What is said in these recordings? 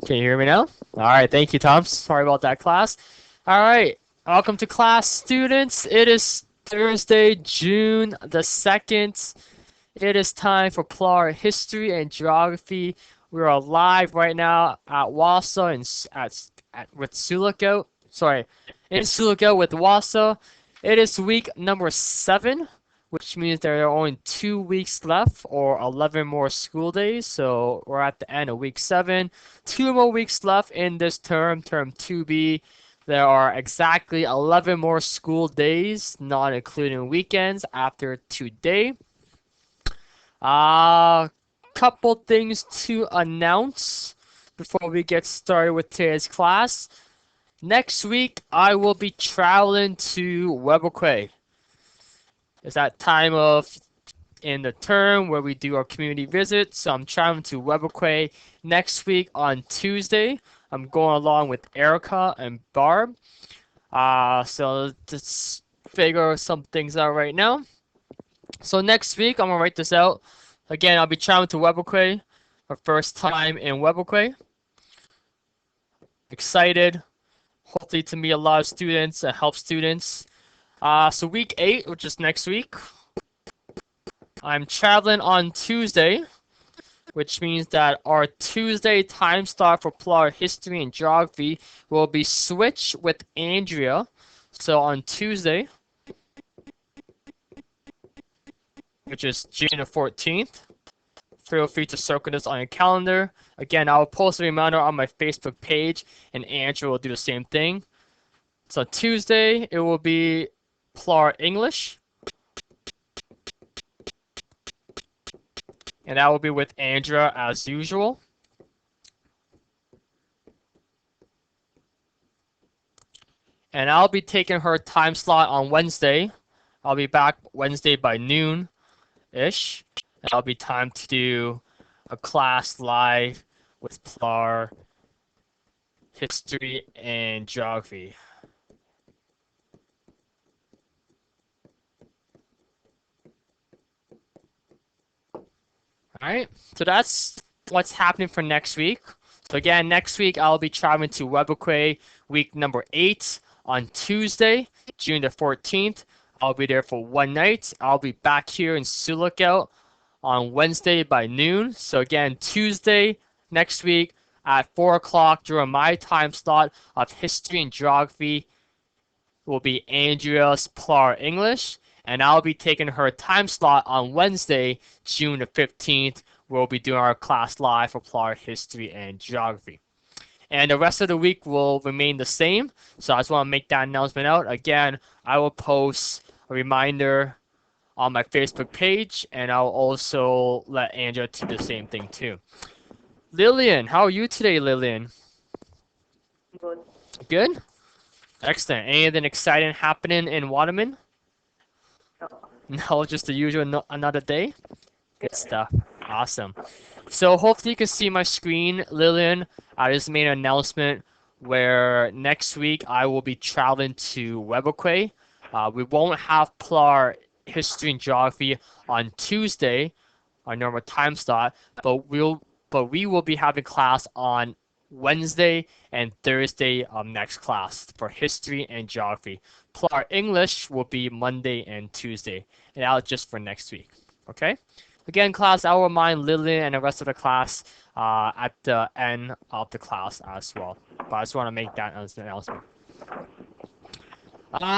Can you hear me now? All right, thank you, Tom. Sorry about that, class. All right, welcome to class, students. It is Thursday, June the 2nd. It is time for PLAR History and Geography. We are live right now at Wausau and with Sulaco. Sorry, in Sulaco with Wausau. It is week number 7, which means there are only 2 weeks left or 11 more school days. So we're at the end of week 7. 2 more weeks left in this term 2B. There are exactly 11 more school days, not including weekends, after today. Couple things to announce before we get started with today's class. Next week, I will be traveling to Webequie. It's that time of in the term where we do our community visits. So I'm traveling to Webequie next week on Tuesday. I'm going along with Erica and Barb. So let's figure some things out right now. So next week, I'm gonna write this out. Again, I'll be traveling to Webequie, our first time in Webequie. Excited, hopefully to meet a lot of students and help students. So week 8, which is next week, I'm traveling on Tuesday, which means that our Tuesday time slot for PLAR History and Geography will be switched with Andrea. So on Tuesday, which is June the 14th. Feel free to circle this on your calendar. Again, I'll post a reminder on my Facebook page, and Andrew will do the same thing. So Tuesday, it will be PLAR English. And that will be with Andrea as usual. And I'll be taking her time slot on Wednesday. I'll be back Wednesday by noon-ish. And I'll be time to do a class live with PLAR History and Geography. Alright, so that's what's happening for next week. So again, next week I'll be traveling to Webequie week number 8 on Tuesday, June the 14th. I'll be there for one night. I'll be back here in Sulaco on Wednesday by noon. So again, Tuesday next week at 4 o'clock during my time slot of History and Geography will be Andrea's PLAR English. And I'll be taking her time slot on Wednesday, June the 15th. We'll be doing our class live for PLAR History and Geography. And the rest of the week will remain the same. So I just want to make that announcement out. Again, I will post a reminder on my Facebook page, and I'll also let Andrea do the same thing too. Lillian, how are you today, Lillian? Good. Good? Excellent. Anything exciting happening in Waterman? No, just the usual another day? Good stuff. Awesome. So hopefully you can see my screen, Lillian. I just made an announcement where next week I will be traveling to Webequie. We won't have PLAR History and Geography on Tuesday, our normal time slot, but we will be having class on Wednesday and Thursday of next class for History and Geography. PLAR English will be Monday and Tuesday, and that's just for next week. Okay? Again, class, I will remind Lillian and the rest of the class at the end of the class as well. But I just want to make that announcement.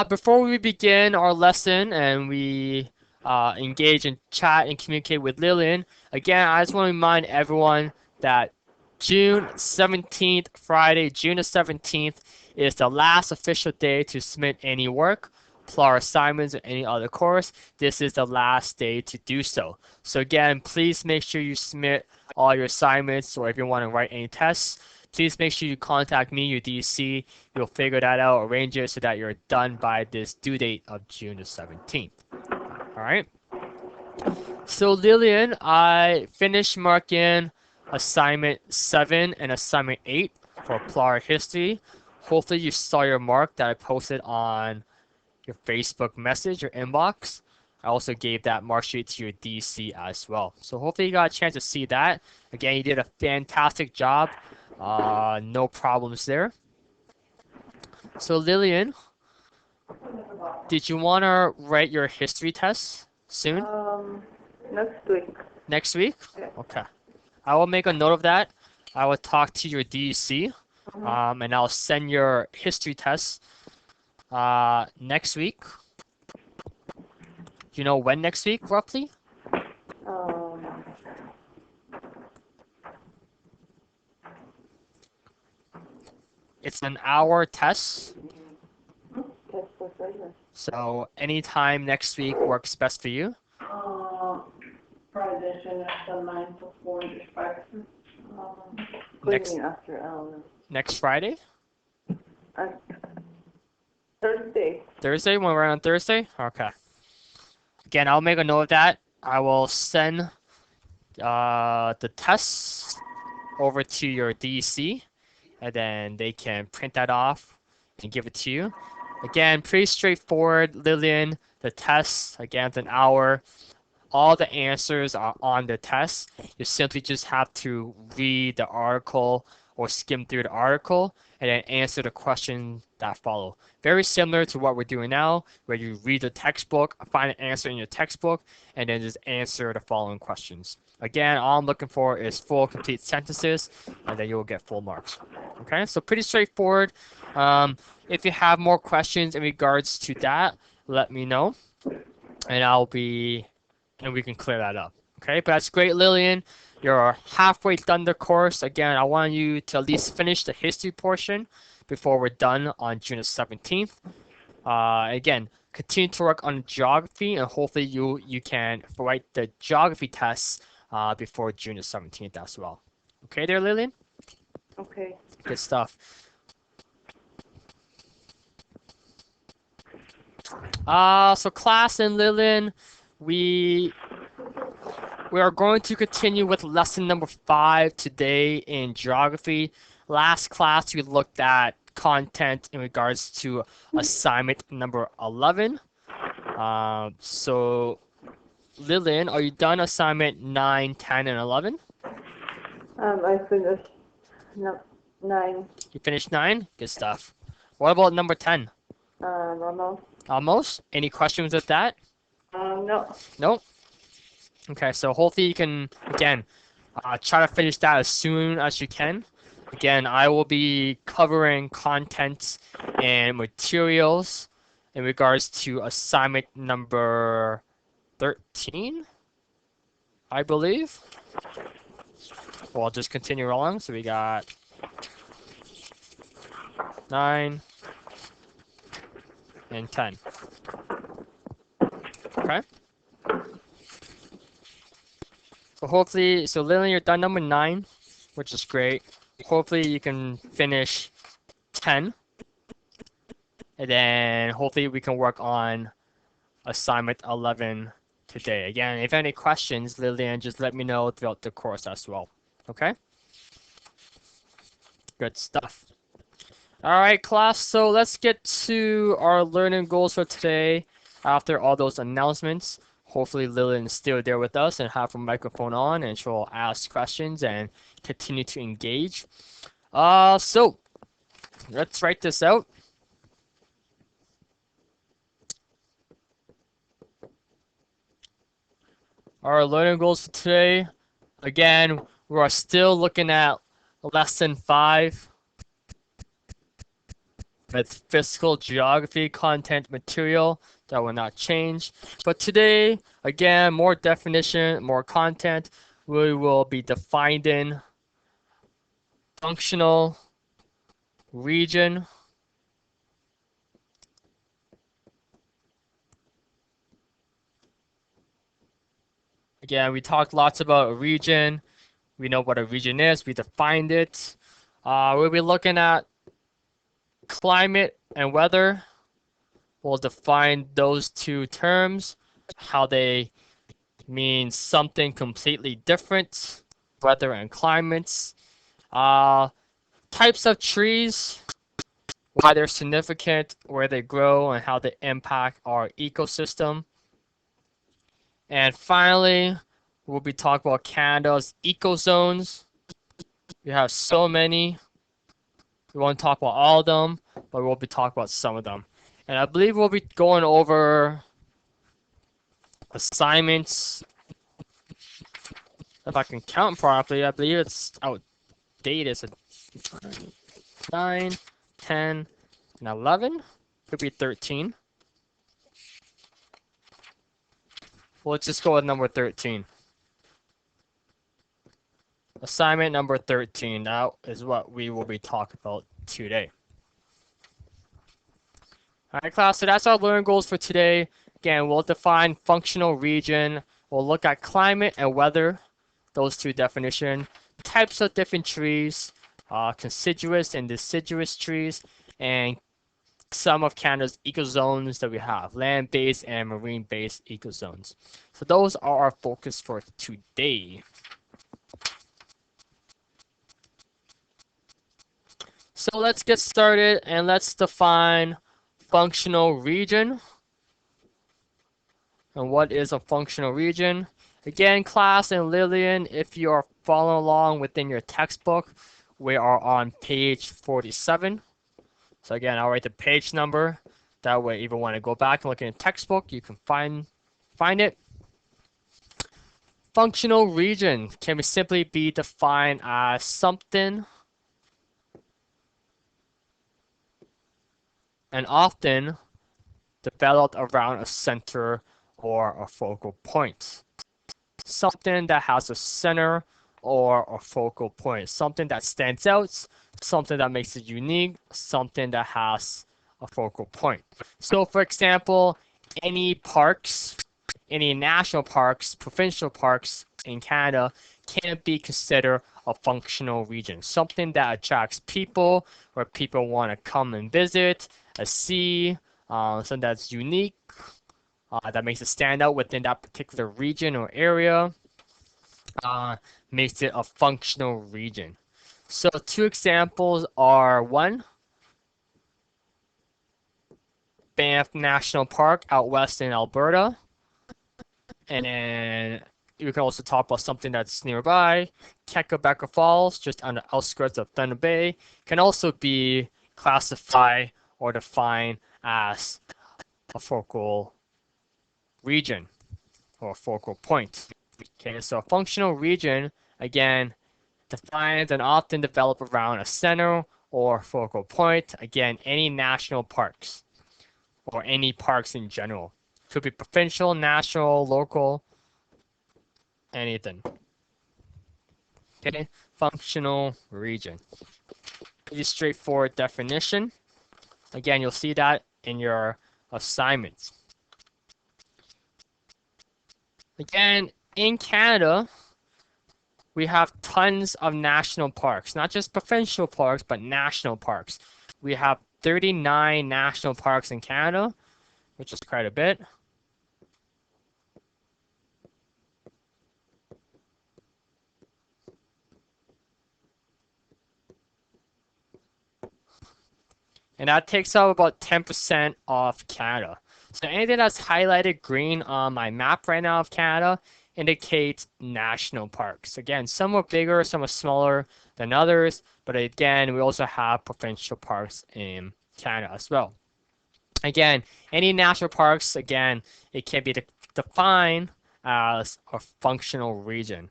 Before we begin our lesson and we engage in chat and communicate with Lillian, again, I just want to remind everyone that June 17th, Friday, June the 17th, is the last official day to submit any work, PLAR assignments, or any other course. This is the last day to do so. So again, please make sure you submit all your assignments, or if you want to write any tests, please make sure you contact me, your DC. You'll figure that out, arrange it so that you're done by this due date of June the 17th. All right. So Lillian, I finished marking assignment 7 and assignment 8 for PLAR history. Hopefully you saw your mark that I posted on your Facebook message or inbox. I also gave that mark sheet to your DC as well. So hopefully you got a chance to see that. Again, you did a fantastic job. No problems there. So Lillian, did you want to write your history test soon? Next week. Next week? Yeah. Okay. I will make a note of that. I will talk to your DEC, and I'll send your history test next week. Do you know when next week, roughly? Um, It's an hour test, test for Friday. so anytime next week works best for you. Friday nästan 9 to 4 dispatch. Next After hours. next Friday? Thursday. Thursday? When we're on Thursday? Okay. Again, I'll make a note of that. I will send the tests over to your DEC, and then they can print that off and give it to you. Again, pretty straightforward, Lillian. The test, again, it's an hour. All the answers are on the test. You simply just have to read the article or skim through the article and then answer the questions that follow. Very similar to what we're doing now, where you read the textbook, find an answer in your textbook, and then just answer the following questions. Again, all I'm looking for is full, complete sentences, and then you'll get full marks. Okay, so pretty straightforward. If you have more questions in regards to that, let me know, and we can clear that up. Okay, but that's great, Lillian. You're halfway done the course. Again, I want you to at least finish the history portion before we're done on June 17th. Again, continue to work on geography, and hopefully you can write the geography tests before June 17th as well. Okay there, Lillian? Okay. Good stuff. So class and Lillian, we are going to continue with lesson number 5 today in geography. Last class we looked at content in regards to assignment number 11. So Lillian, are you done assignment 9, 10, and 11? I finished 9. You finished 9? Good stuff. What about number 10? Almost. Almost? Any questions with that? No. Nope. Okay, so hopefully you can, again, try to finish that as soon as you can. Again, I will be covering content and materials in regards to assignment number 13, I believe. Well, I'll just continue rolling. So we got 9 and 10. Okay. So hopefully, so Lillian, you're done number 9, which is great. Hopefully you can finish 10. And then hopefully we can work on assignment 11 today. Again, if any questions, Lillian, just let me know throughout the course as well. Okay? Good stuff. All right, class. So let's get to our learning goals for today after all those announcements. Hopefully Lillian is still there with us and have her microphone on and she'll ask questions and continue to engage. So let's write this out. Our learning goals for today, again, we are still looking at lesson 5 with physical geography content material. That will not change. But today, again, more definition, more content. We will be defining functional region. Again, we talked lots about a region. We know what a region is. We defined it. We'll be looking at climate and weather. We'll define those two terms, how they mean something completely different, weather and climates. Types of trees, why they're significant, where they grow, and how they impact our ecosystem. And finally, we'll be talking about Canada's ecozones. We have so many. We won't talk about all of them, but we'll be talking about some of them. And I believe we'll be going over assignments. If I can count properly, I believe it's outdated. So 9, 10, and 11. Could be 13. Well, let's just go with number 13. Assignment number 13. That is what we will be talking about today. All right, class, so that's our learning goals for today. Again, we'll define functional region. We'll look at climate and weather, those two definitions, types of different trees, deciduous and deciduous trees, and some of Canada's ecozones that we have, land-based and marine-based ecozones. So those are our focus for today. So let's get started and let's define functional region. And what is a functional region? Again, class and Lillian, if you are following along within your textbook, we are on page 47. So again, I'll write the page number. That way, if you want to go back and look in the textbook, you can find it. Functional region can simply be defined as something and often developed around a center or a focal point. Something that has a center or a focal point. Something that stands out, something that makes it unique, something that has a focal point. So for example, any parks, any national parks, provincial parks in Canada can be considered a functional region. Something that attracts people, where people want to come and visit, see, something that's unique, that makes it stand out within that particular region or area, makes it a functional region. So two examples are one, Banff National Park out west in Alberta, and then you can also talk about something that's nearby, Quebec Falls, just on the outskirts of Thunder Bay, can also be classified or defined as a focal region or focal point. Okay, so a functional region, again, defined and often developed around a center or focal point. Again, any national parks or any parks in general. Could be provincial, national, local, anything. Okay, functional region. Pretty straightforward definition. Again, you'll see that in your assignments. Again, in Canada, we have tons of national parks, not just provincial parks, but national parks. We have 39 national parks in Canada, which is quite a bit. And that takes up about 10% of Canada. So anything that's highlighted green on my map right now of Canada indicates national parks. Again, some are bigger, some are smaller than others, but again, we also have provincial parks in Canada as well. Again, any national parks, again, it can be defined as a functional region.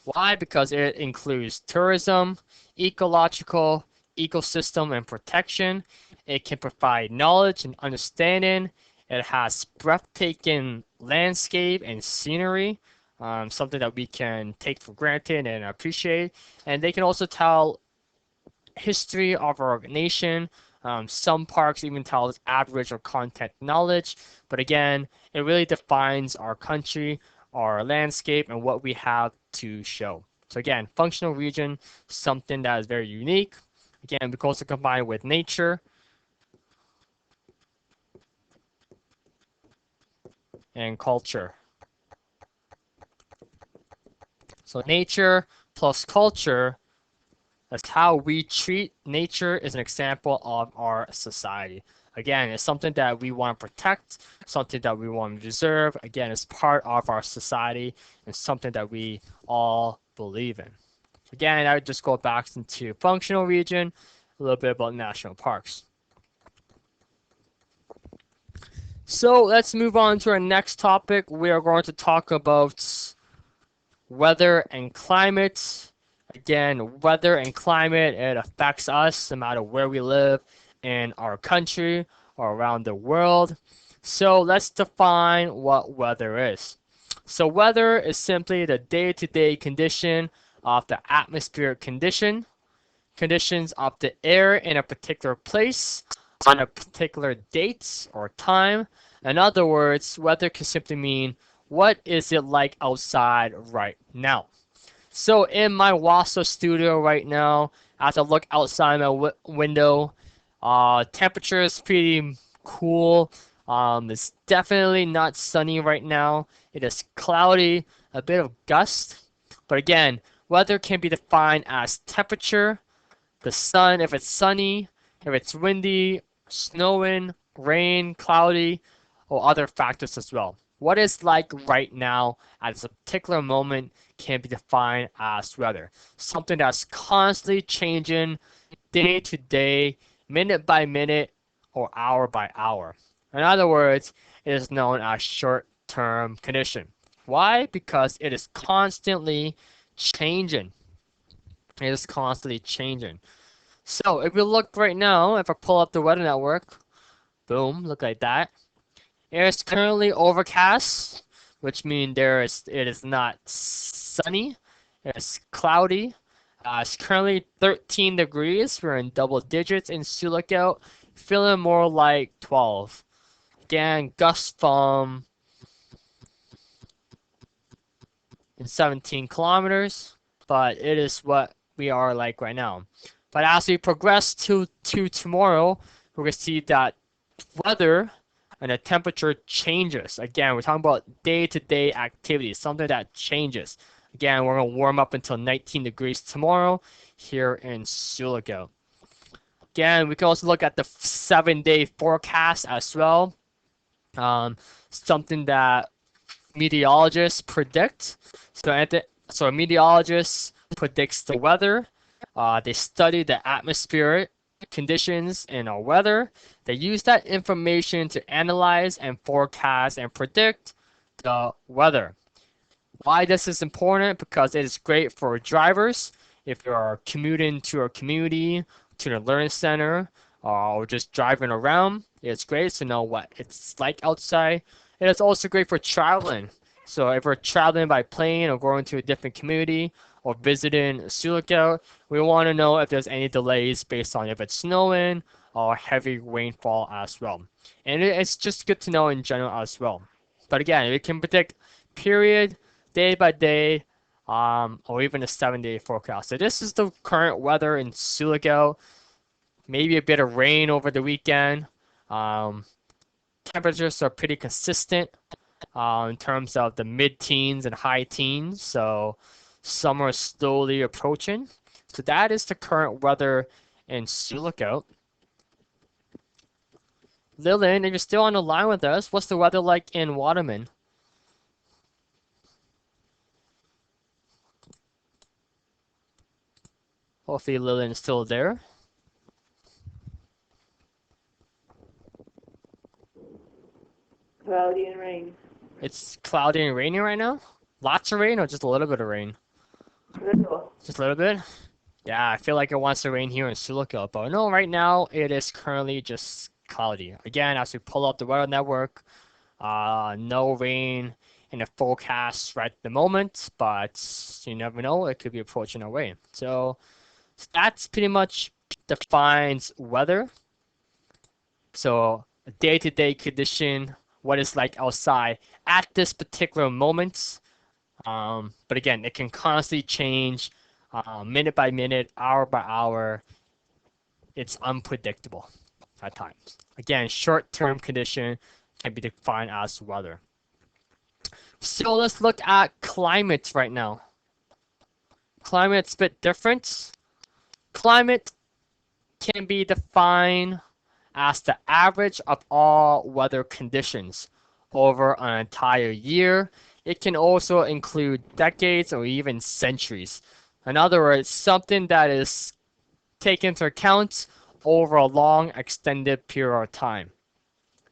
Why? Because it includes tourism, ecological, ecosystem, and protection. It can provide knowledge and understanding. It has breathtaking landscape and scenery, something that we can take for granted and appreciate. And they can also tell history of our nation. Some parks even tell us Aboriginal content knowledge. But again, it really defines our country, our landscape, and what we have to show. So again, functional region, something that is very unique. Again, because it's combined with nature and culture. So nature plus culture, that's how we treat nature, is an example of our society. Again, it's something that we want to protect, something that we want to preserve. Again, it's part of our society and something that we all believe in. Again, I would just go back into functional region, a little bit about national parks. So let's move on to our next topic. We are going to talk about weather and climate. Again, weather and climate, it affects us no matter where we live in our country or around the world. So let's define what weather is. So weather is simply the day-to-day condition of the atmospheric conditions of the air in a particular place on a particular date or time. In other words, weather can simply mean what is it like outside right now. So in my Wassa studio right now, as I look outside my window, temperature is pretty cool. It's definitely not sunny right now. It is cloudy, a bit of gust. But again, weather can be defined as temperature, the sun if it's sunny, if it's windy, snowing, rain, cloudy, or other factors as well. What is like right now at a particular moment can be defined as weather. Something that's constantly changing day to day, minute by minute, or hour by hour. In other words, it is known as short-term condition. Why? Because it is constantly changing. It is constantly changing. So if we look right now, if I pull up the weather network, boom, look like that. It is currently overcast, which means it is not sunny. It's cloudy. It's currently 13 degrees. We're in double digits in Sioux Lookout, feeling more like 12. Again, gust from 17 kilometers, but it is what we are like right now. But as we progress to tomorrow, we're going to see that weather and the temperature changes. Again, we're talking about day-to-day activities, something that changes. Again, we're going to warm up until 19 degrees tomorrow here in Sioux Lookout. Again, we can also look at the 7-day forecast as well. Something that meteorologists predict. So a meteorologist predicts the weather. They study the atmospheric conditions in our weather. They use that information to analyze and forecast and predict the weather. Why this is important? Because it is great for drivers. If you're commuting to a community, to the learning center, or just driving around, it's great to know what it's like outside. It is also great for traveling. So if we're traveling by plane or going to a different community or visiting Sioux Lookout, we want to know if there's any delays based on if it's snowing or heavy rainfall as well. And it's just good to know in general as well. But again, we can predict period, day by day, or even a 7-day forecast. So this is the current weather in Sioux Lookout. Maybe a bit of rain over the weekend. Temperatures are pretty consistent in terms of the mid-teens and high teens. So summer is slowly approaching. So that is the current weather in Sioux Lookout. Lillian, if you're still on the line with us, what's the weather like in Waterman? Hopefully Lillian is still there. Cloudy and rain. It's cloudy and rainy right now? Lots of rain or just a little bit of rain? Little. Just a little bit? Yeah, I feel like it wants to rain here in Sioux Lookout, but no, right now it is currently just cloudy. Again, as we pull up the weather network, no rain in the forecast right at the moment, but you never know, it could be approaching our way. So that's pretty much defines weather. So a day-to-day condition, what it's like outside at this particular moment. But again, it can constantly change minute by minute, hour by hour. It's unpredictable at times. Again, short-term condition can be defined as weather. So let's look at climate right now. Climate's a bit different. Climate can be defined as the average of all weather conditions over an entire year. It can also include decades or even centuries. In other words, something that is taken into account over a long extended period of time.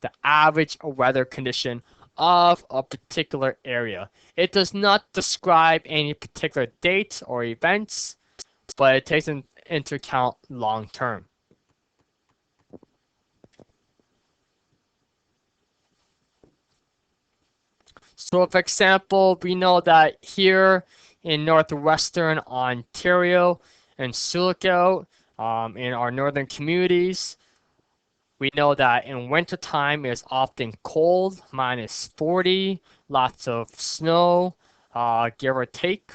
The average weather condition of a particular area. It does not describe any particular date or events, but it takes into account long term. So for example, we know that here in northwestern Ontario and Silicon, in our northern communities, we know that in wintertime it's often cold, -40, lots of snow, give or take.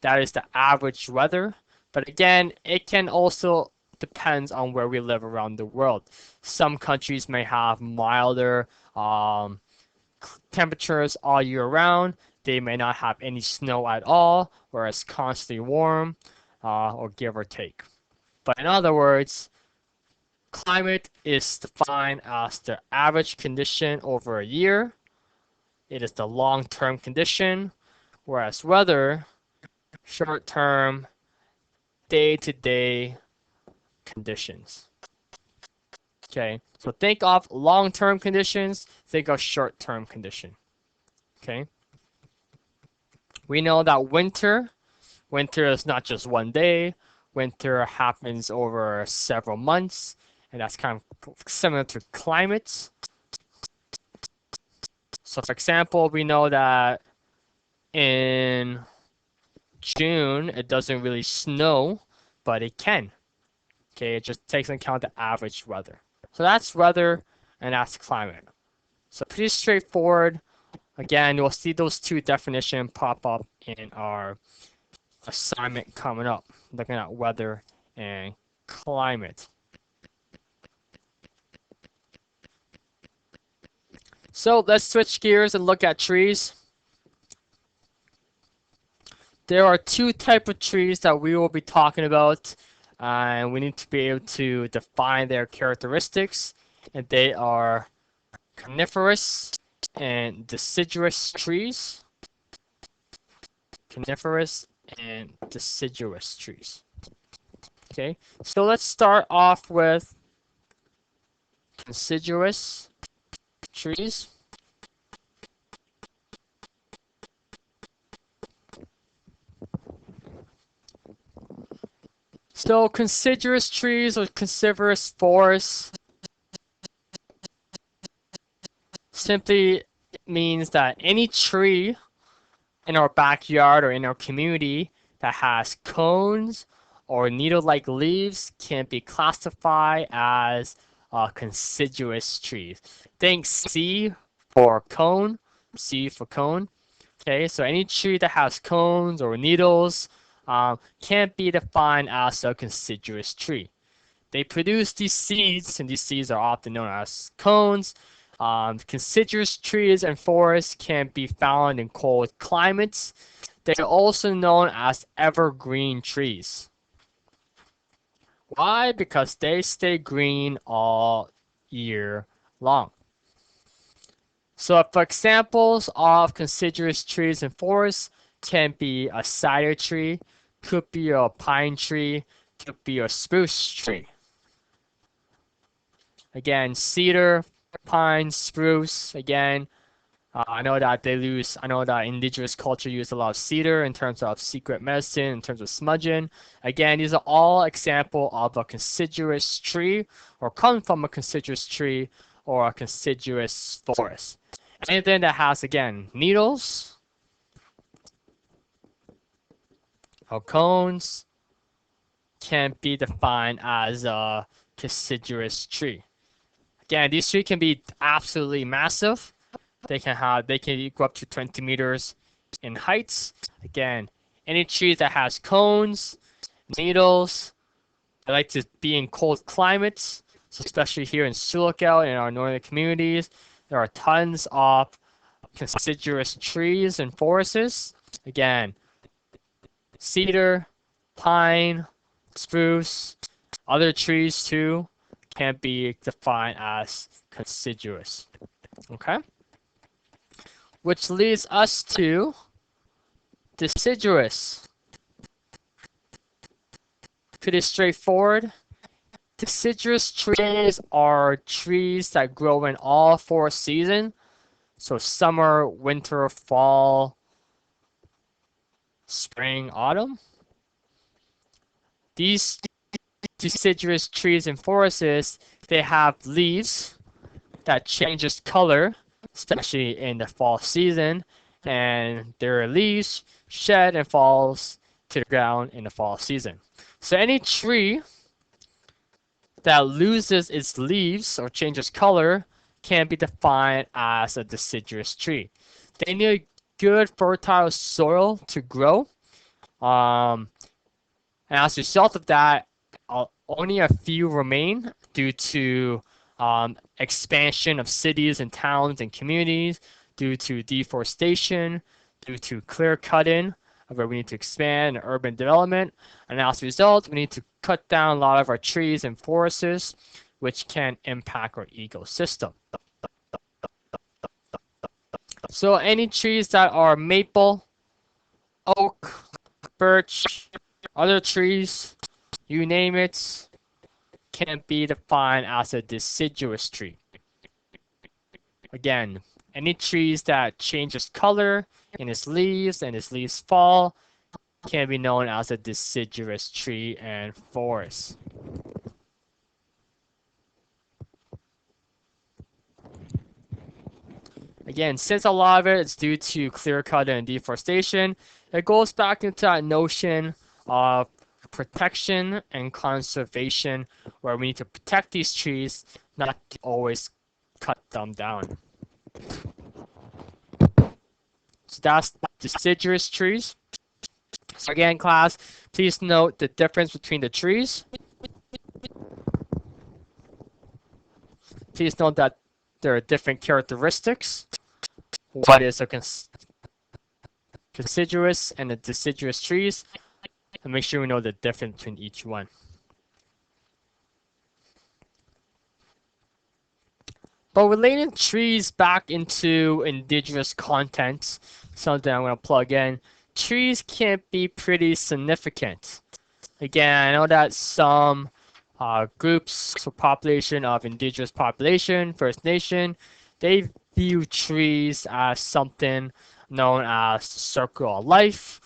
That is the average weather. But again, it can also depends on where we live around the world. Some countries may have milder temperatures all year round. They may not have any snow at all, whereas constantly warm, or give or take. But in other words, climate is defined as the average condition over a year. It is the long-term condition, whereas weather, short-term, day-to-day conditions. Okay, so think of long-term conditions, think of short-term condition. Okay, we know that winter is not just one day. Winter happens over several months, and that's kind of similar to climates. So for example, we know that in June, it doesn't really snow, but it can. Okay, it just takes into account the average weather. So that's weather and that's climate. So pretty straightforward. Again, you'll see those two definitions pop up in our assignment coming up, looking at weather and climate. So let's switch gears and look at trees. There are two types of trees that we will be talking about, and we need to be able to define their characteristics, and they are coniferous and deciduous trees. Coniferous and deciduous trees. Okay, so let's start off with deciduous trees. So deciduous trees or deciduous forests simply means that any tree in our backyard or in our community that has cones or needle-like leaves can be classified as deciduous trees. Think C for cone, C for cone. Okay, so any tree that has cones or needles can't be defined as a deciduous tree. They produce these seeds, and these seeds are often known as cones. Deciduous trees and forests can be found in cold climates. They are also known as evergreen trees. Why? Because they stay green all year long. So for examples of deciduous trees and forests can be a cedar tree, could be a pine tree, could be a spruce tree. Again, cedar, pine, spruce. Again, I know that indigenous culture use a lot of cedar in terms of secret medicine, in terms of smudging. Again, these are all example of a deciduous tree or come from a deciduous tree or a deciduous forest. Anything that has, again, needles or cones can be defined as a deciduous tree. Again, these trees can be absolutely massive. They can go up to 20 meters in heights. Again, any tree that has cones, needles, they like to be in cold climates. So especially here in Silicon, in our northern communities, there are tons of deciduous trees and forests. Again, cedar, pine, spruce, other trees too can be defined as deciduous. Okay? Which leads us to deciduous. pretty straightforward. Deciduous trees are trees that grow in all 4 seasons. So summer, winter, fall, spring, autumn. These deciduous trees and forests, they have leaves that changes color, especially in the fall season, and their leaves shed and falls to the ground in the fall season. So any tree that loses its leaves or changes color can be defined as a deciduous tree. They need good fertile soil to grow. Um, and as a result of that, only a few remain due to expansion of cities and towns and communities, due to deforestation, due to clear cutting, where we need to expand urban development. And as a result, we need to cut down a lot of our trees and forests, which can impact our ecosystem. So any trees that are maple, oak, birch, other trees, you name it, can be defined as a deciduous tree. Again, any trees that changes color in its leaves and its leaves fall can be known as a deciduous tree and forest. Again, since a lot of it is due to clear cutting and deforestation, it goes back into that notion of protection and conservation, where we need to protect these trees, not always cut them down. So that's deciduous trees. So again, class, please note the difference between the trees. Please note that there are different characteristics. What is a deciduous and a deciduous trees? And make sure we know the difference between each one. But relating trees back into indigenous content, something I'm going to plug in, trees can be pretty significant. Again, I know that some groups or population of indigenous population, First Nation, they view trees as something known as the circle of life,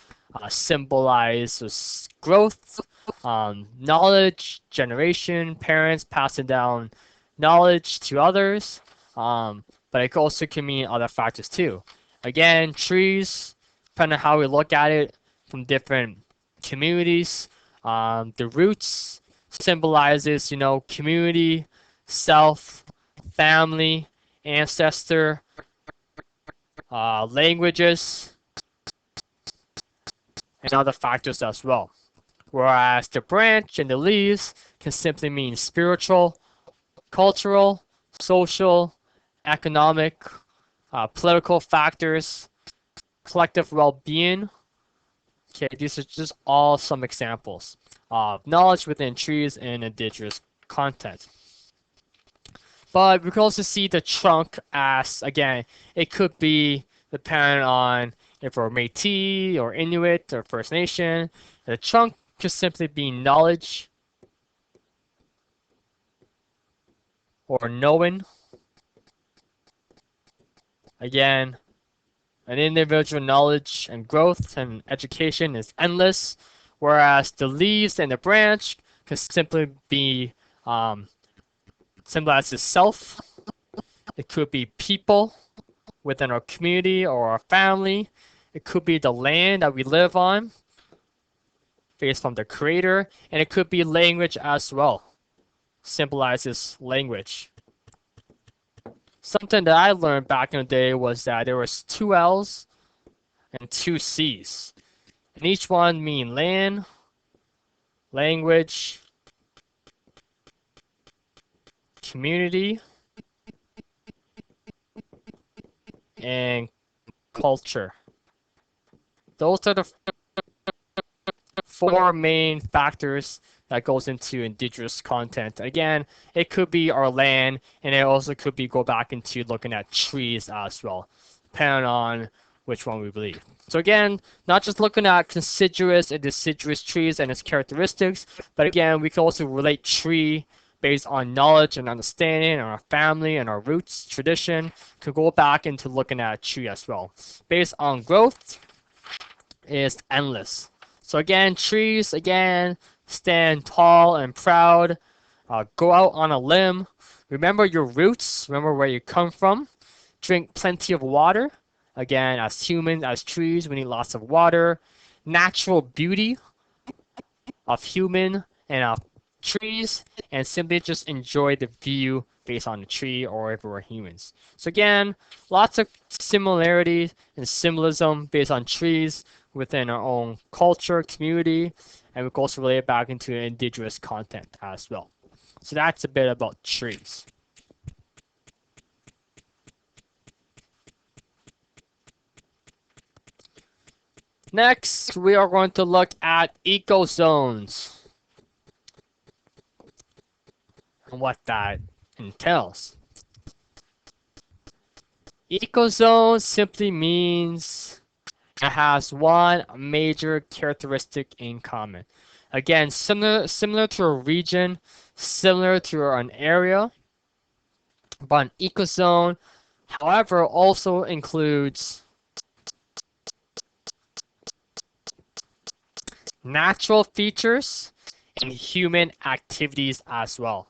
symbolizes growth, knowledge, generation, parents passing down knowledge to others, but it also can mean other factors too. Again, trees, depending on how we look at it from different communities, the roots symbolizes, community, self, family, ancestor, languages, and other factors as well. Whereas the branch and the leaves can simply mean spiritual, cultural, social, economic, political factors, collective well-being. Okay, these are just all some examples of knowledge within trees and indigenous content. But we can also see the trunk as, again, it could be depending on if we're Métis or Inuit or First Nation. The trunk could simply be knowledge or knowing. Again, an individual knowledge and growth and education is endless, whereas the leaves and the branch could simply be symbolizes self. It could be people within our community or our family. It could be the land that we live on, based from the creator, and it could be language as well. Symbolizes language. Something that I learned back in the day was that there was 2 L's and 2 C's. And each one mean land, language, community, and culture. Those are the 4 main factors that goes into indigenous content. Again, it could be our land, and it also could be go back into looking at trees as well, depending on which one we believe. So again, not just looking at conspicuous and deciduous trees and its characteristics, but again, we can also relate tree based on knowledge and understanding and our family and our roots, tradition, could go back into looking at a tree as well. Based on growth is endless. So again, trees, again, stand tall and proud, go out on a limb, remember your roots, remember where you come from, drink plenty of water. Again, as humans, as trees, we need lots of water. Natural beauty of human and of trees, and simply just enjoy the view based on the tree or if we're humans. So again, lots of similarities and symbolism based on trees within our own culture, community, and we can also relate it back into indigenous content as well. So that's a bit about trees. Next, we are going to look at ecozones and what that entails. Ecozone simply means it has one major characteristic in common. Again, similar to a region, similar to an area, but an ecozone, however, also includes natural features and human activities as well.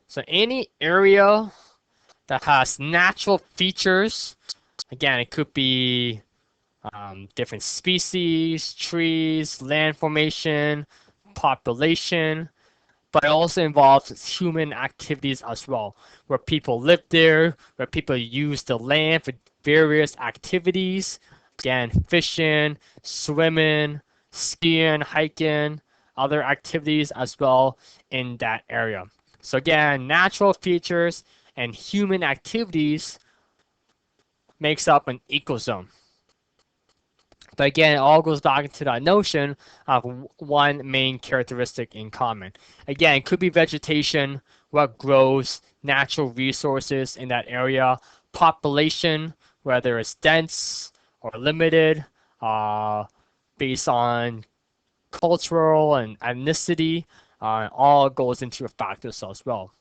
So any area that has natural features, again, it could be different species, trees, land formation, population, but it also involves human activities as well, where people live there, where people use the land for various activities, again, fishing, swimming, skiing, hiking, other activities as well in that area. So again, natural features and human activities makes up an ecozone. But again, it all goes back to that notion of one main characteristic in common. Again, it could be vegetation, what grows, natural resources in that area, population, whether it's dense or limited, based on cultural and ethnicity, all goes into a factors as well.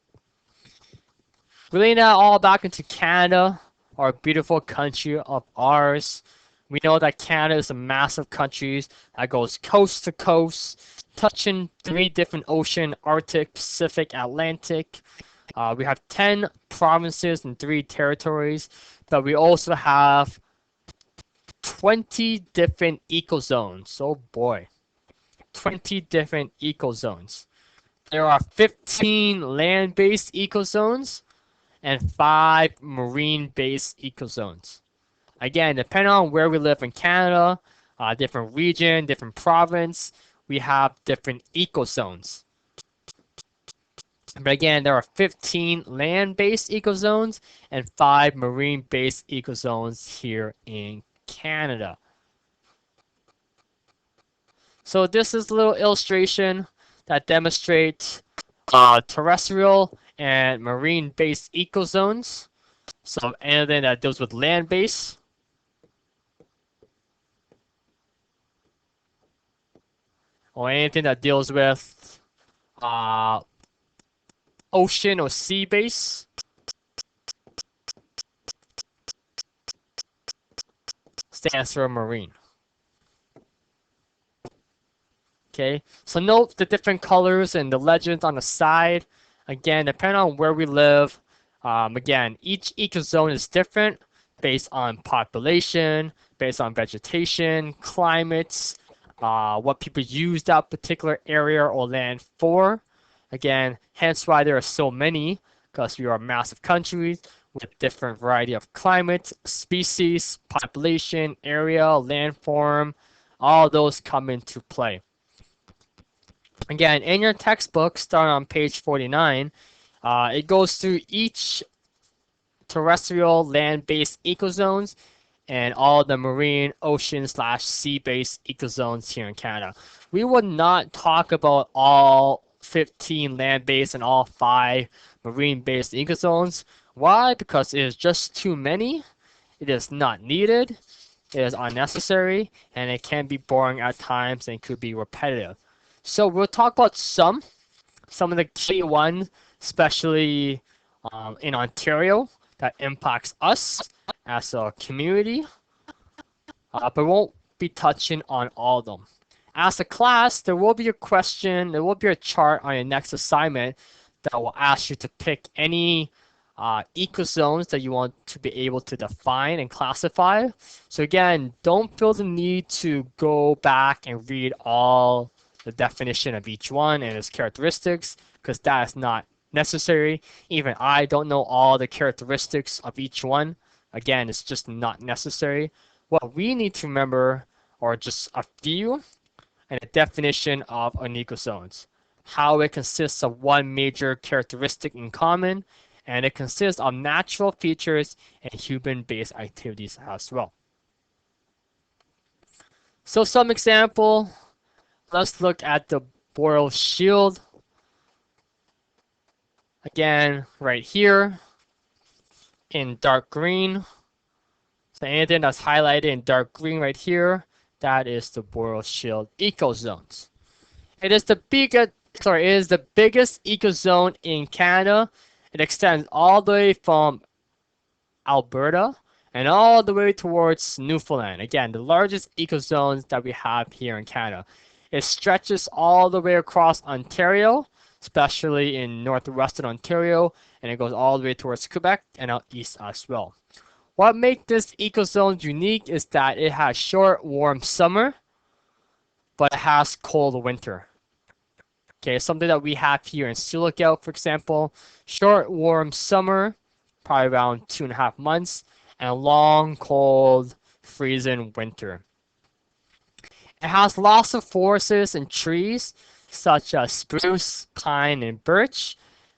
Relating that all back into Canada, our beautiful country of ours. We know that Canada is a massive country that goes coast to coast, touching 3 different oceans, Arctic, Pacific, Atlantic. We have 10 provinces and 3 territories, but we also have 20 different ecozones. Oh boy, 20 different ecozones. There are 15 land-based ecozones and 5 marine-based ecozones. Again, depending on where we live in Canada, different region, different province, we have different ecozones. But again, there are 15 land-based ecozones and 5 marine-based ecozones here in Canada. So this is a little illustration that demonstrates terrestrial and marine-based ecozones. So anything that deals with land-based, or anything that deals with ocean or sea base, stands for marine. Okay, so note the different colors and the legends on the side. Again, depending on where we live, again, each ecozone is different based on population, based on vegetation, climates, what people use that particular area or land for. Again, hence why there are so many, because we are a massive country with different variety of climates, species, population, area, landform, all those come into play. Again, in your textbook, starting on page 49, it goes through each terrestrial land-based ecozones and all the marine, ocean / sea-based ecozones here in Canada. We would not talk about all 15 land-based and all 5 marine-based ecozones. Why? Because it is just too many. It is not needed, it is unnecessary, and it can be boring at times and could be repetitive. So we'll talk about some of the key ones, especially in Ontario, that impacts us as a community, but won't be touching on all of them. As a class, there will be a question, there will be a chart on your next assignment that will ask you to pick any ecozones that you want to be able to define and classify. So again, don't feel the need to go back and read all the definition of each one and its characteristics, because that is not necessary. Even I don't know all the characteristics of each one. Again, it's just not necessary. What we need to remember are just a few and a definition of an ecozones. How it consists of one major characteristic in common, and it consists of natural features and human-based activities as well. So some example, let's look at the boreal shield. Again, right here in dark green. So anything that's highlighted in dark green right here, that is the boreal shield ecozones. It is the biggest ecozone in Canada. It extends all the way from Alberta and all the way towards Newfoundland. Again, the largest ecozones that we have here in Canada. It stretches all the way across Ontario, especially in northwestern Ontario, and it goes all the way towards Quebec and out east as well. What makes this ecozone unique is that it has short, warm summer, but it has cold winter. Okay, something that we have here in Sioux Lookout, for example, short, warm summer, probably around 2.5 months, and a long, cold, freezing winter. It has lots of forests and trees, such as spruce, pine, and birch.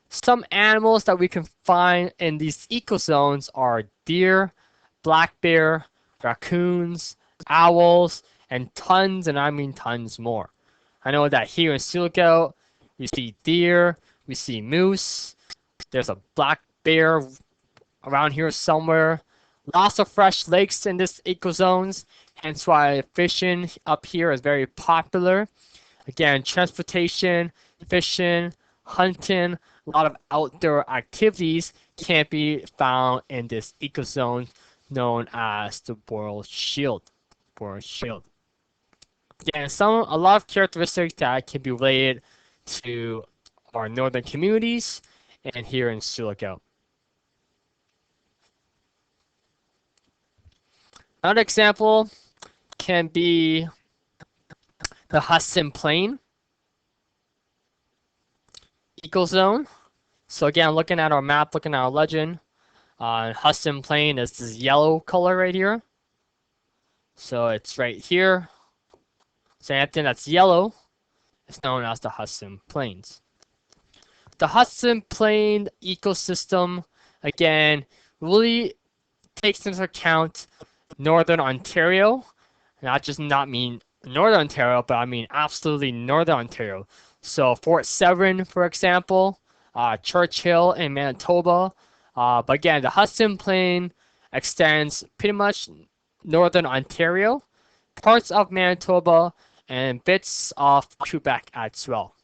Some animals that we can find in these ecozones are deer, black bear, raccoons, owls, and tons, and I mean tons more. I know that here in Sioux Lookout, we see deer, we see moose, there's a black bear around here somewhere. Lots of fresh lakes in this ecozones, hence why fishing up here is very popular. Again, transportation, fishing, hunting, a lot of outdoor activities can be found in this ecozone known as the boreal shield. Boreal shield. Again, a lot of characteristics that can be related to our northern communities and here in Sioux Lookout. Another example can be the Hudson Plain ecozone. So again, looking at our map, looking at our legend, Hudson Plain is this yellow color right here. So it's right here. So anything that's yellow is known as the Hudson Plains. The Hudson Plain ecosystem, again, really takes into account Northern Ontario, not mean Northern Ontario, but I mean absolutely Northern Ontario. So Fort Severn, for example, Churchill in Manitoba. But again, the Hudson Plain extends pretty much Northern Ontario, parts of Manitoba, and bits of Quebec as well.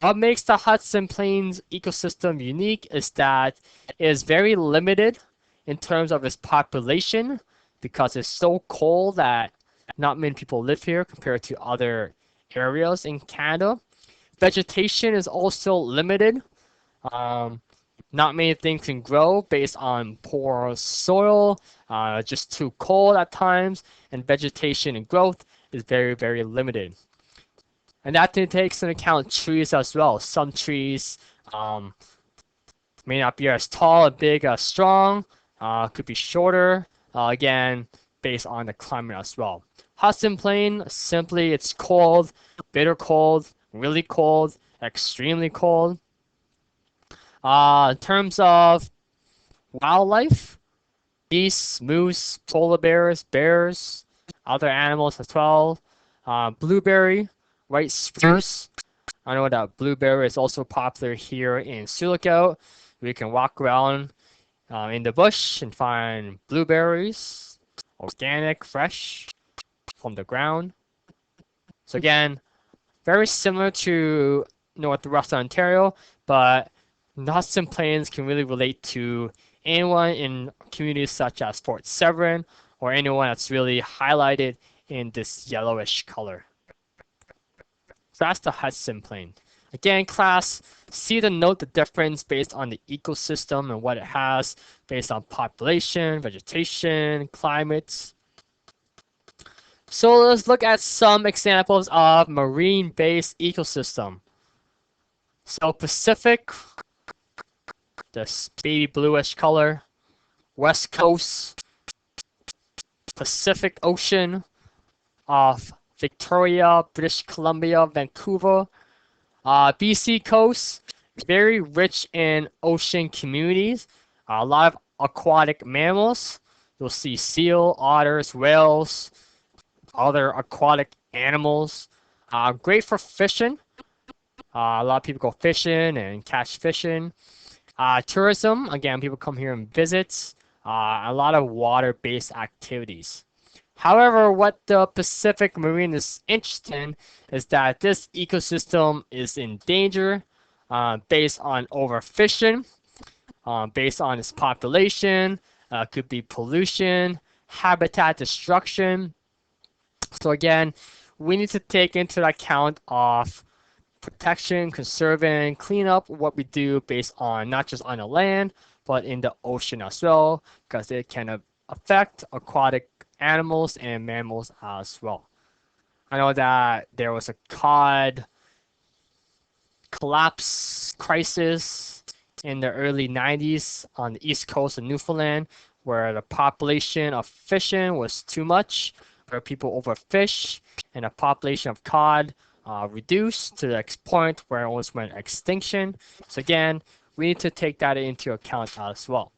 What makes the Hudson Plains ecosystem unique is that it is very limited in terms of its population because it's so cold that not many people live here compared to other areas in Canada. Vegetation is also limited. Not many things can grow based on poor soil, just too cold at times, and vegetation and growth is very, very limited. And that takes into account trees as well. Some trees may not be as tall, as big, as strong, could be shorter, again, based on the climate as well. Hudson Plain, simply it's cold, bitter cold, really cold, extremely cold. In terms of wildlife, geese, moose, polar bears, other animals as well. Blueberry, white spruce. I know that blueberry is also popular here in Sioux Lookout. We can walk around in the bush and find blueberries, organic, fresh from the ground. So again, very similar to Northwestern Ontario, but the Hudson Plains can really relate to anyone in communities such as Fort Severn or anyone that's really highlighted in this yellowish color. So that's the Hudson Plain. Again, class, see the note the difference based on the ecosystem and what it has based on population, vegetation, climates. So let's look at some examples of marine-based ecosystem. So Pacific, this baby bluish color, West Coast, Pacific Ocean of Victoria, British Columbia, Vancouver, BC coast, very rich in ocean communities, a lot of aquatic mammals. You'll see seal, otters, whales, other aquatic animals. Great for fishing. A lot of people go fishing and catch fishing. Tourism, again, people come here and visit. A lot of water-based activities. However, what the Pacific Marine is interested in is that this ecosystem is in danger based on overfishing, based on its population, could be pollution, habitat destruction. So again, we need to take into account of protection, conserving, clean up what we do based on not just on the land, but in the ocean as well, because it can affect aquatic animals and mammals as well. I know that there was a cod collapse crisis in the early 90s on the east coast of Newfoundland, where the population of fishing was too much, where people overfish, and the population of cod reduced to the point where it almost went extinction. So again, we need to take that into account as well,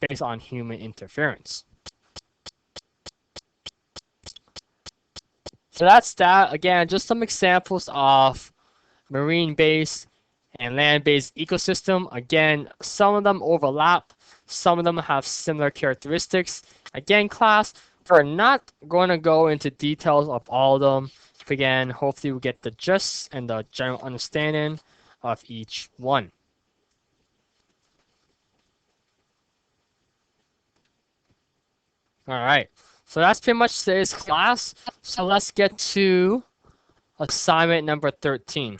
based on human interference. So that's that. Again, just some examples of marine-based and land-based ecosystem. Again, some of them overlap, some of them have similar characteristics. Again, class, we're not going to go into details of all of them. Again, hopefully we get the gist and the general understanding of each one. All right, so that's pretty much today's class. So let's get to assignment number 13,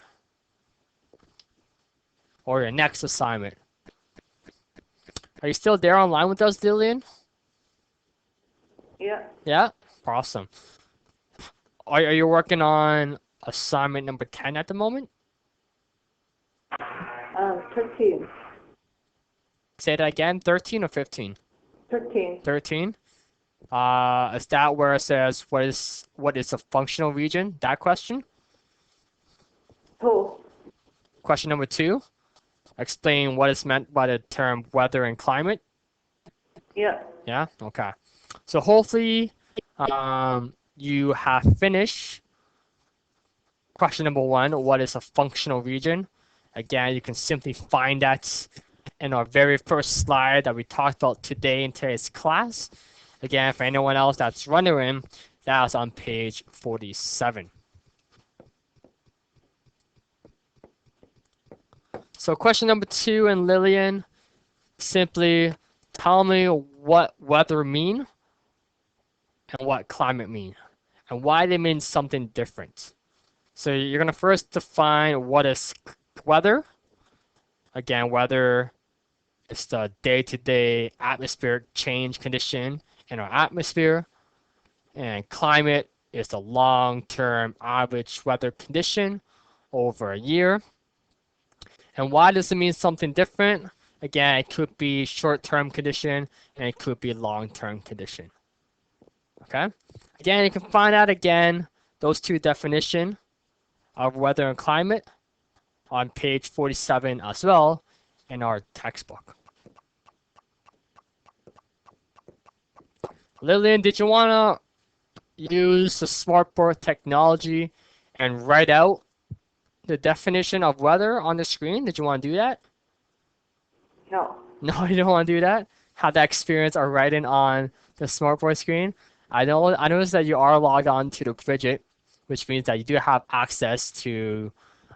or your next assignment. Are you still there online with us, Lillian? Yeah. Yeah? Awesome. Are you working on assignment number 10 at the moment? 13. Say that again, 13 or 15? 13. 13? Is that where it says what is a functional region? That question? 2. Question number 2, explain what is meant by the term weather and climate. Yeah. Yeah? Okay. So hopefully you have finished question number 1, what is a functional region? Again, you can simply find that in our very first slide that we talked about today in today's class. Again, for anyone else that's wondering, that's on page 47. So question number 2, and Lillian, simply tell me what weather mean and what climate mean, and why they mean something different. So you're going to first define what is weather. Again, weather is the day-to-day atmospheric change condition in our atmosphere, and climate is the long-term average weather condition over a year. And why does it mean something different? Again, it could be short-term condition and it could be long-term condition. Okay? Again, you can find out again those two definitions of weather and climate on page 47 as well in our textbook. Lillian, did you want to use the smartboard technology and write out the definition of weather on the screen? Did you want to do that? No. No, you don't want to do that? have that experience of writing on the smartboard screen, I noticed that you are logged on to the widget, which means that you do have access to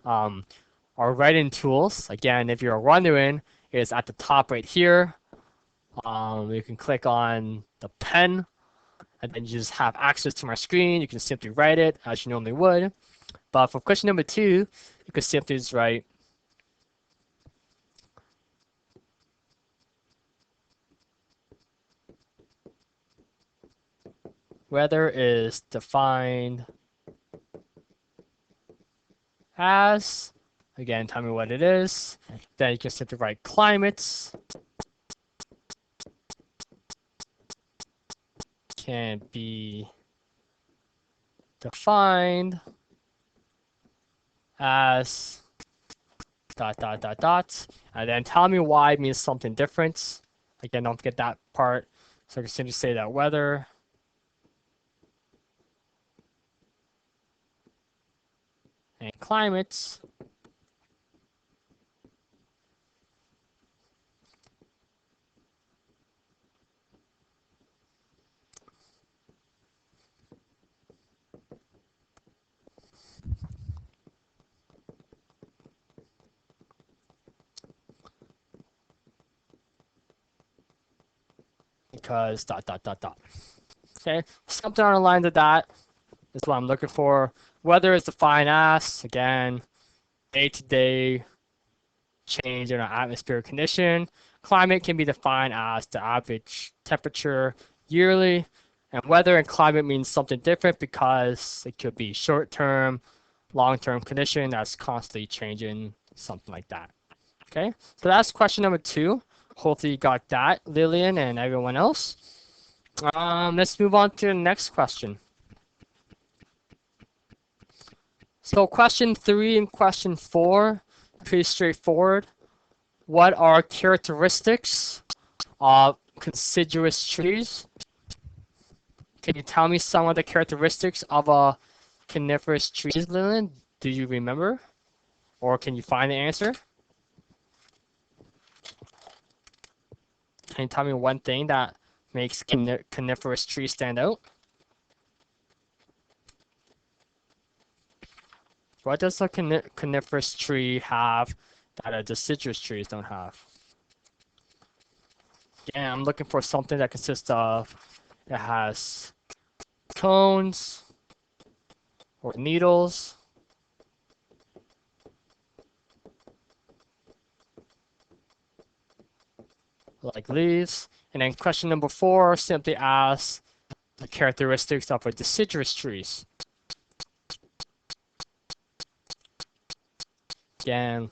our writing tools. Again, if you're wondering, it's at the top right here. You can click on the pen, and then you just have access to my screen. You can simply write it as you normally would. But for question number 2, you could simply just write weather is defined as, again, tell me what it is. Then you can simply write climates can be defined as ... and then tell me why it means something different. Again, don't forget that part. So I can simply say that weather and climates because ... Okay, something on the lines of that is what I'm looking for. Weather is defined as, again, day-to-day change in our atmospheric condition. Climate can be defined as the average temperature yearly. And weather and climate means something different because it could be short-term, long-term condition that's constantly changing, something like that. Okay, so that's question number 2. Hopefully you got that, Lillian and everyone else. Let's move on to the next question. So question 3 and question 4, pretty straightforward. What are characteristics of deciduous trees? Can you tell me some of the characteristics of a coniferous tree, Lillian? Do you remember? Or can you find the answer? Can you tell me one thing that makes coniferous trees stand out? What does a coniferous tree have that a deciduous trees don't have? Again, I'm looking for something that consists of, it has cones or needles, like leaves. And then question number 4 simply asks the characteristics of a deciduous trees. Again,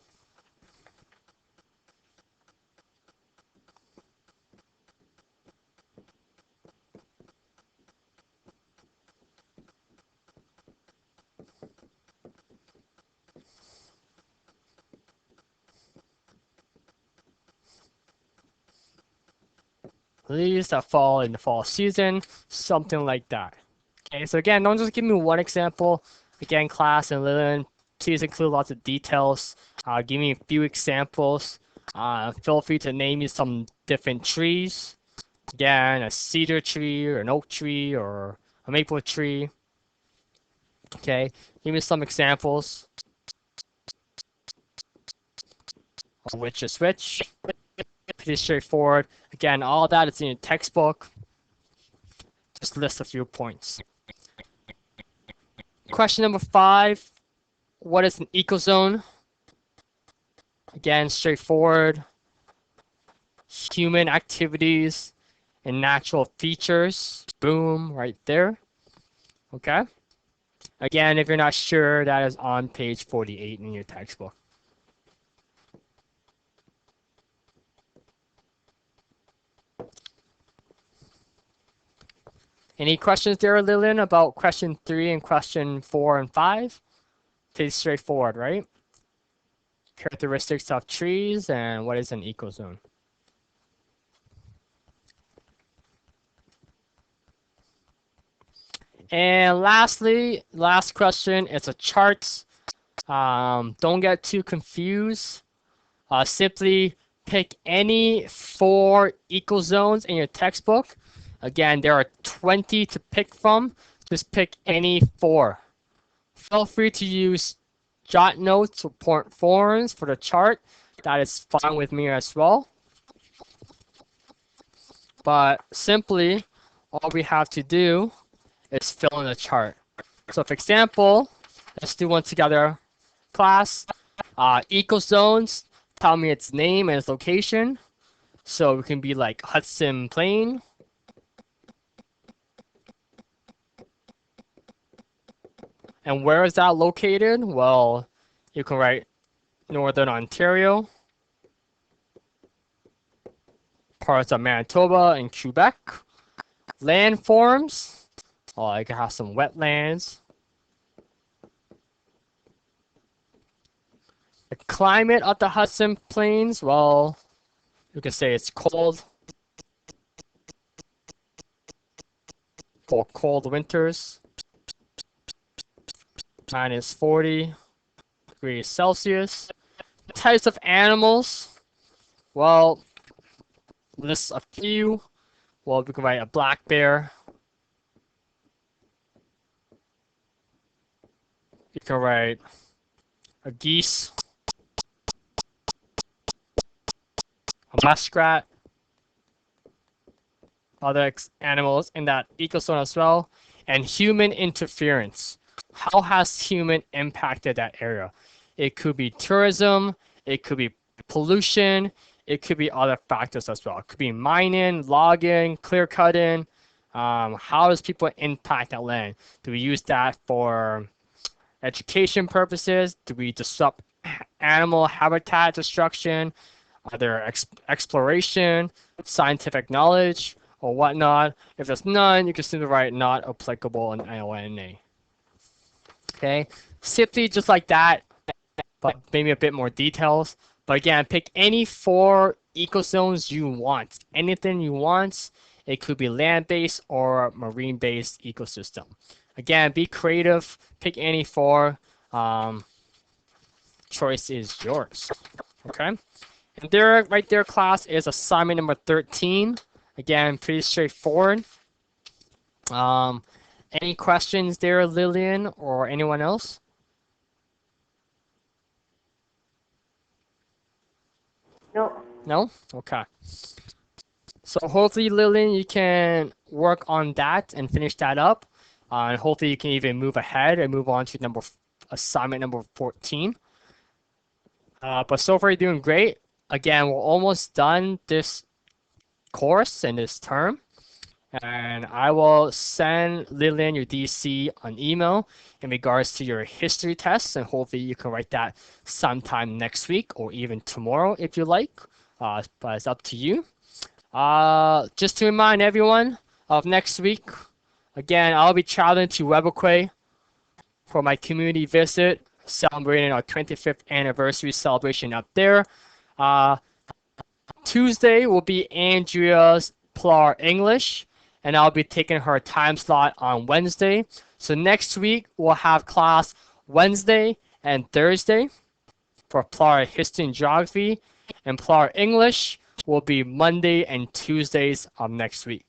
leaves that fall in the fall season, something like that. Okay, so again, don't just give me one example. Again, class and Lillian, please include lots of details. Give me a few examples. Feel free to name me some different trees. Again, a cedar tree or an oak tree or a maple tree. Okay, give me some examples of which is which. Pretty straightforward. Again, all that is in your textbook. Just list a few points. Question number 5. What is an ecozone? Again, straightforward. Human activities and natural features. Boom, right there. Okay. Again, if you're not sure, that is on page 48 in your textbook. Any questions there, Lillian, about question 3 and question 4 and 5? Pretty straightforward, right? Characteristics of trees and what is an ecozone? And lastly, last question, it's a chart. Don't get too confused. Simply pick any 4 ecozones in your textbook. Again, there are 20 to pick from. Just pick any 4. Feel free to use jot notes or point forms for the chart. That is fine with me as well. But simply, all we have to do is fill in the chart. So for example, let's do one together. Class, ecozones, tell me its name and its location. So it can be like Hudson Plain. And where is that located? Well, you can write Northern Ontario, parts of Manitoba and Quebec. Landforms, oh, I can have some wetlands. The climate of the Hudson Plains, well, you can say it's cold. For cold winters. Minus 40 degrees Celsius. Types of animals, well, list a few. Well, we can write a black bear. You can write a geese, a muskrat, other animals in that ecozone as well, and human interference. How has human impacted that area? It could be tourism, it could be pollution, it could be other factors as well. It could be mining, logging, clear cutting. How does people impact that land? Do we use that for education purposes? Do we disrupt animal habitat destruction? Are there exploration, scientific knowledge, or whatnot? If there's none, you can simply write not applicable in IONA. Okay, simply just like that, but maybe a bit more details. But again, pick any 4 ecozones you want. Anything you want. It could be land-based or marine-based ecosystem. Again, be creative. Pick any 4. Choice is yours. Okay. And there, right there, class, is assignment number 13. Again, pretty straightforward. Any questions there, Lillian, or anyone else? No. No? Okay. So hopefully, Lillian, you can work on that and finish that up. And hopefully you can even move ahead and move on to assignment number 14. But so far you're doing great. Again, we're almost done this course and this term. And I will send Lillian your DC an email in regards to your history tests, and hopefully you can write that sometime next week or even tomorrow if you like. But it's up to you. Just to remind everyone of next week, again, I'll be traveling to Webequie for my community visit, celebrating our 25th anniversary celebration up there. Tuesday will be Andrea's PLAR English, and I'll be taking her time slot on Wednesday. So next week, we'll have class Wednesday and Thursday for PLAR History and Geography, and PLAR English will be Monday and Tuesdays of next week.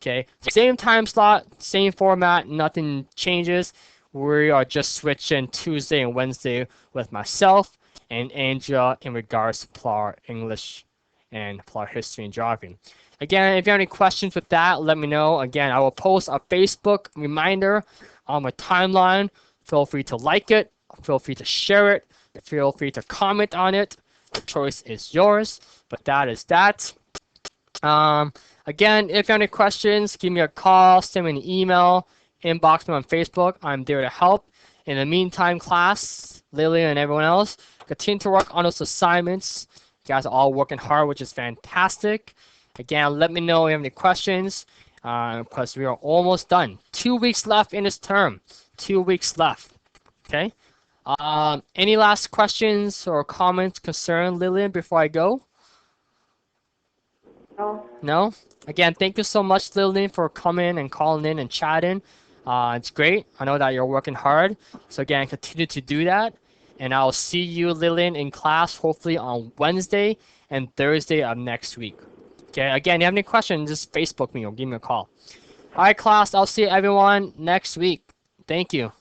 Okay, same time slot, same format, nothing changes. We are just switching Tuesday and Wednesday with myself and Andrea in regards to PLAR English and PLAR History and Geography. Again, if you have any questions with that, let me know. Again, I will post a Facebook reminder on my timeline. Feel free to like it. Feel free to share it. Feel free to comment on it. The choice is yours. But that is that. Again, if you have any questions, give me a call, send me an email, inbox me on Facebook. I'm there to help. In the meantime, class, Lillian and everyone else, continue to work on those assignments. You guys are all working hard, which is fantastic. Again, let me know if you have any questions, because we are almost done. 2 weeks left in this term. 2 weeks left. Okay. Any last questions or comments, concern, Lillian, before I go? No. No? Again, thank you so much, Lillian, for coming and calling in and chatting. It's great. I know that you're working hard. So again, continue to do that. And I'll see you, Lillian, in class hopefully on Wednesday and Thursday of next week. Okay, again, if you have any questions, just Facebook me or give me a call. All right, class, I'll see everyone next week. Thank you.